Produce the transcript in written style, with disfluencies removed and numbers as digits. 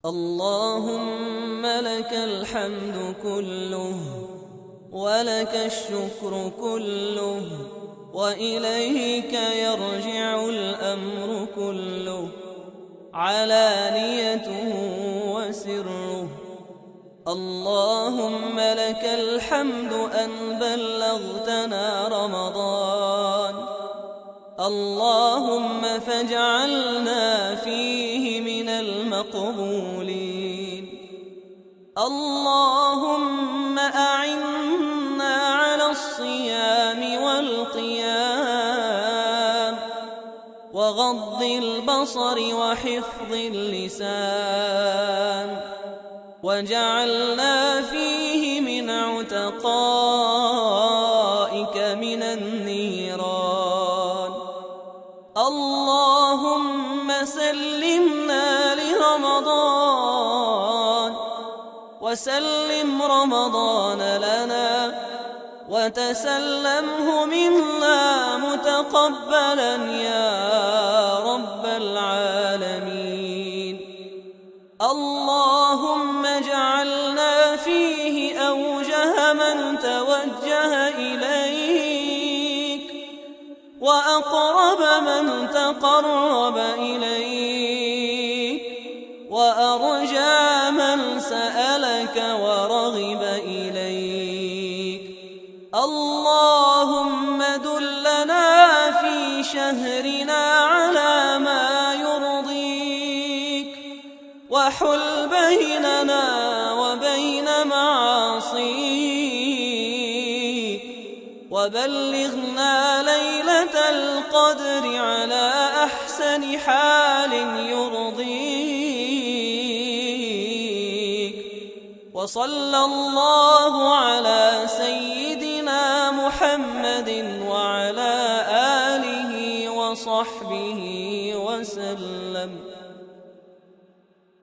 اللهم لك الحمد كله، ولك الشكر كله، وإليك يرجع الأمر كله، علانيته وسره. اللهم لك الحمد أن بلغتنا رمضان، اللهم فاجعلنا فيه من المقبولين. اللهم أعنا على الصيام والقيام وغض البصر وحفظ اللسان، وجعلنا فيه من عتقائك من النيران. اللهم سلمنا لرمضان، وسلم رمضان لنا، وتسلمه منا متقبلا يا رب العالمين. اللهم اجعلنا فيه أوجه من توجه إليك، وأقرب من تقرب إليك، وأرجى من سألك ورغب إليك. اللهم دلنا في شهرنا على ما يرضيك، وحل بيننا وبين معاصيك، وبلغنا ليلة القدر على أحسن حال يرضيك. وصلى الله على سيدنا محمد وعلى آله وصحبه وسلم.